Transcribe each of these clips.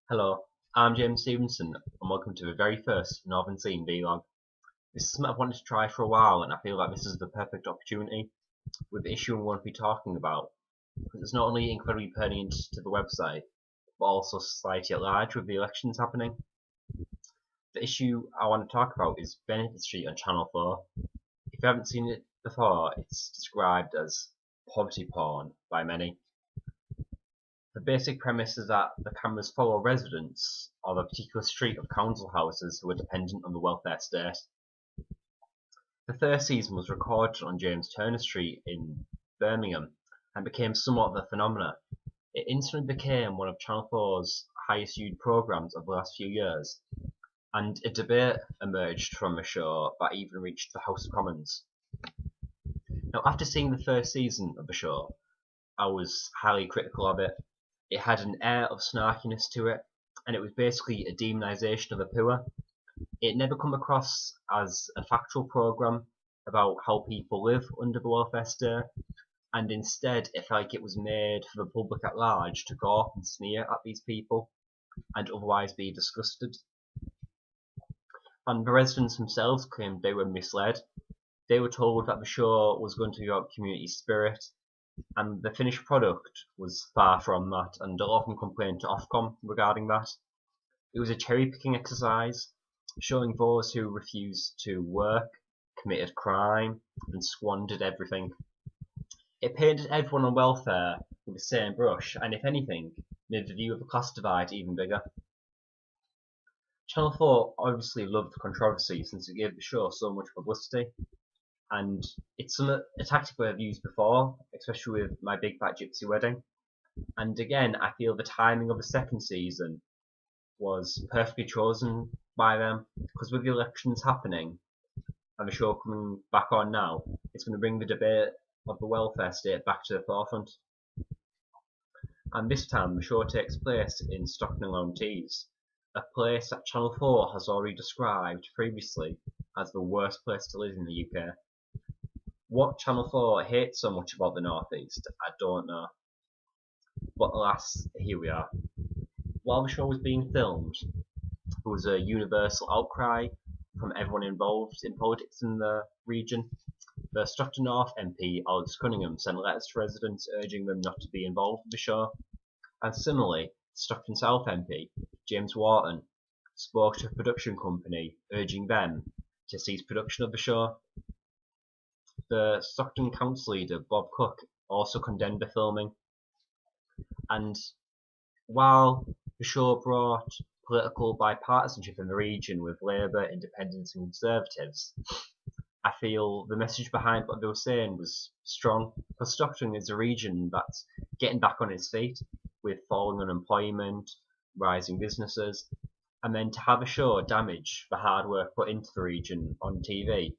Hello, I'm James Stevenson, and welcome to the very first Northern Scene vlog. This is something I've wanted to try for a while, and I feel like this is the perfect opportunity with the issue I'm going to be talking about, because it's not only incredibly pertinent to the website, but also society at large with the elections happening. The issue I want to talk about is Benefit Street on Channel 4. If you haven't seen it before, it's described as poverty porn by many. The basic premise is that the cameras follow residents of a particular street of council houses who are dependent on the welfare state. The third season was recorded on James Turner Street in Birmingham and became somewhat of a phenomenon. It instantly became one of Channel 4's highest viewed programmes of the last few years, and a debate emerged from the show that even reached the House of Commons. Now, after seeing the first season of the show, I was highly critical of it. It had an air of snarkiness to it, and it was basically a demonisation of the poor. It never come across as a factual programme about how people live under the welfare state, and instead it felt like it was made for the public at large to gawp and sneer at these people, and otherwise be disgusted. And the residents themselves claimed they were misled. They were told that the show was going to be about community spirit, and the finished product was far from that, and a lot of them complained to Ofcom regarding that. It was a cherry-picking exercise, showing those who refused to work, committed crime, and squandered everything. It painted everyone on welfare with the same brush, and if anything, made the view of the class divide even bigger. Channel 4 obviously loved controversy since it gave the show so much publicity, and it's a tactic I've used before, especially with My Big Fat Gypsy Wedding. And again, I feel the timing of the second season was perfectly chosen by them, because with the elections happening and the show coming back on now, it's going to bring the debate of the welfare state back to the forefront. And this time the show takes place in Stockton-on-Tees, a place that Channel 4 has already described previously as the worst place to live in the UK. What Channel 4 hates so much about the North East, I don't know. But alas, here we are. While the show was being filmed, there was a universal outcry from everyone involved in politics in the region. The Stockton North MP, Alex Cunningham, sent letters to residents urging them not to be involved with the show. And similarly, Stockton South MP, James Wharton, spoke to a production company urging them to cease production of the show. The Stockton Council leader, Bob Cook, also condemned the filming. And while the show brought political bipartisanship in the region with Labour, Independents and Conservatives, I feel the message behind what they were saying was strong, because Stockton is a region that's getting back on its feet with falling unemployment, rising businesses, and then to have a show damage the hard work put into the region on TV,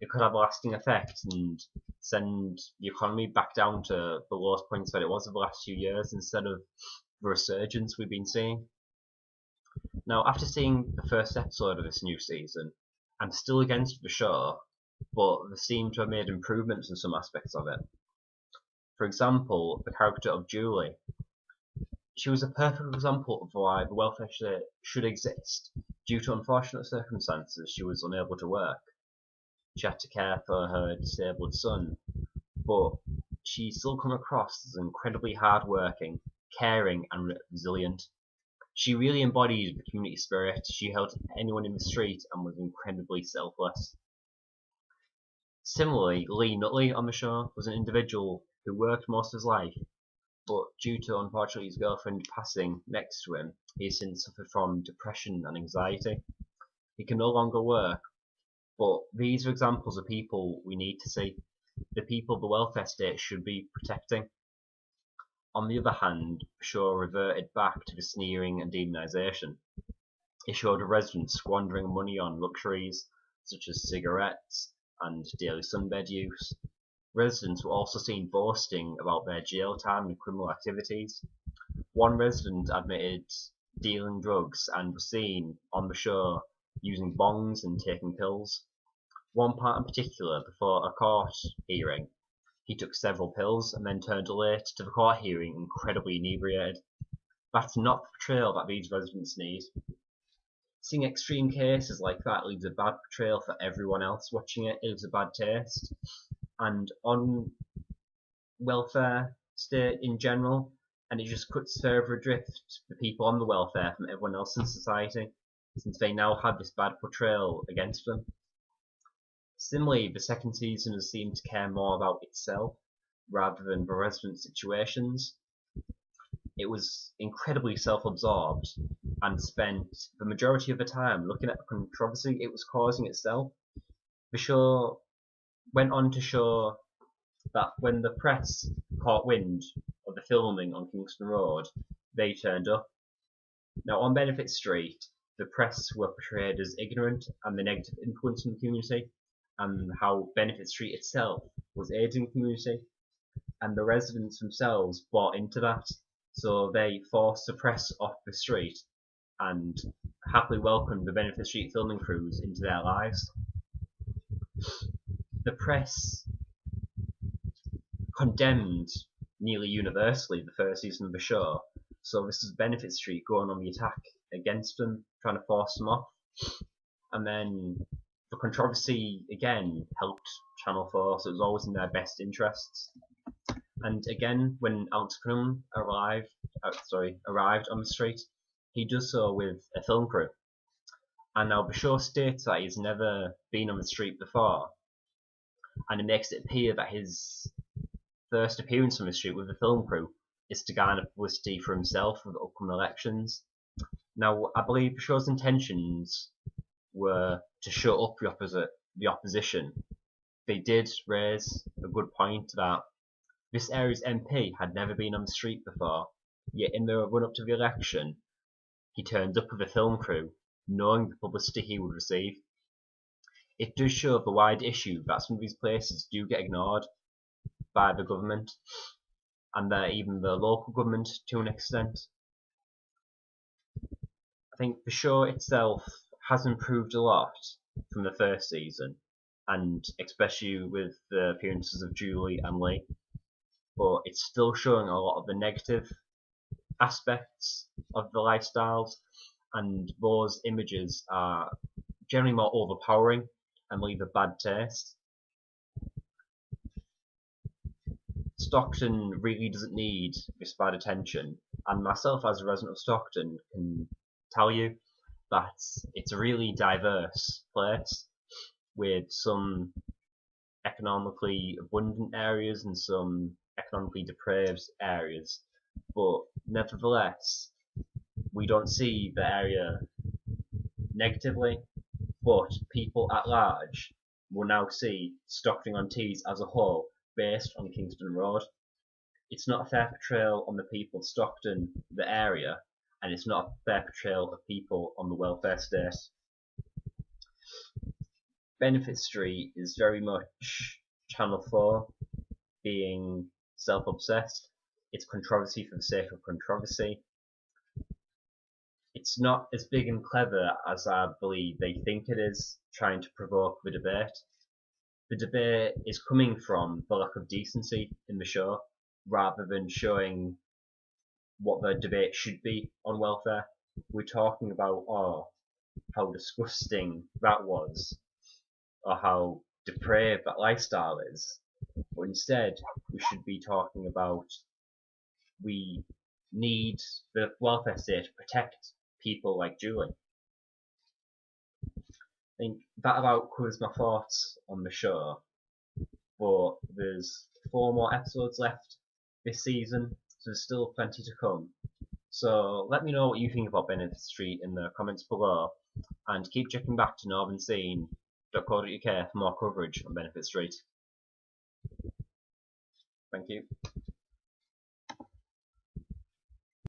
it could have a lasting effect and send the economy back down to the lowest points that it was over the last few years instead of the resurgence we've been seeing. Now, after seeing the first episode of this new season, I'm still against the show, but they seem to have made improvements in some aspects of it. For example, the character of Julie. She was a perfect example of why the welfare state should exist. Due to unfortunate circumstances, she was unable to work. She had to care for her disabled son, but she still come across as incredibly hardworking, caring and resilient. She really embodied the community spirit. She helped anyone in the street and was incredibly selfless. Similarly, Lee Nutley on the show was an individual who worked most of his life, but due to unfortunately his girlfriend passing next to him, he has since suffered from depression and anxiety. He can no longer work, but these are examples of people we need to see, the people the welfare state should be protecting. On the other hand, the show reverted back to the sneering and demonisation. It showed the residents squandering money on luxuries such as cigarettes and daily sunbed use. Residents were also seen boasting about their jail time and criminal activities. One resident admitted dealing drugs and was seen on the show using bongs and taking pills. One part in particular, before a court hearing, he took several pills and then turned late to the court hearing incredibly inebriated. That's not the portrayal that these residents need. Seeing extreme cases like that leaves a bad portrayal for everyone else watching it. It leaves a bad taste. And on welfare state in general, and it just cuts further adrift the people on the welfare from everyone else in society, since they now have this bad portrayal against them. Similarly, the second season has seemed to care more about itself rather than the resident situations. It was incredibly self-absorbed and spent the majority of the time looking at the controversy it was causing itself. The show went on to show that when the press caught wind of the filming on Kingston Road, they turned up. Now, on Benefit Street, the press were portrayed as ignorant and the negative influence in the community, and how Benefit Street itself was aiding the community, and the residents themselves bought into that, so they forced the press off the street and happily welcomed the Benefit Street filming crews into their lives. The press condemned nearly universally the first season of the show, so this is Benefit Street going on the attack against them, trying to force them off. And then the controversy again helped Channel 4, so it was always in their best interests. And again, when Alex Crum arrived on the street, he does so with a film crew. And now the show states that he's never been on the street before, and it makes it appear that his first appearance on the street with the film crew is to garner publicity for himself for the upcoming elections. Now, I believe the show's intentions were to shut up the opposition. They did raise a good point that this area's MP had never been on the street before, yet in the run-up to the election, he turned up with a film crew, knowing the publicity he would receive. It does show the wide issue that some of these places do get ignored by the government, and even the local government to an extent. I think the show itself has improved a lot from the first season, and especially with the appearances of Julie and Lee, but it's still showing a lot of the negative aspects of the lifestyles, and those images are generally more overpowering and leave a bad taste. Stockton really doesn't need this bad attention, and myself as a resident of Stockton can tell you that it's a really diverse place with some economically abundant areas and some economically depraved areas, but nevertheless we don't see the area negatively, but people at large will now see Stockton-on-Tees as a whole based on Kingston Road. It's not a fair portrayal on the people of Stockton, the area, and it's not a fair portrayal of people on the welfare state. Benefit Street is very much Channel 4 being self-obsessed. It's controversy for the sake of controversy. It's not as big and clever as I believe they think it is, trying to provoke the debate. The debate is coming from the lack of decency in the show, rather than showing what the debate should be on welfare. We're talking about, how disgusting that was, or how depraved that lifestyle is. But instead, we should be talking about we need the welfare state to protect people like Julie. I think that about covers my thoughts on the show, but there's 4 more episodes left this season, so there's still plenty to come. So let me know what you think about Benefit Street in the comments below, and keep checking back to northernscene.co.uk for more coverage on Benefit Street. Thank you.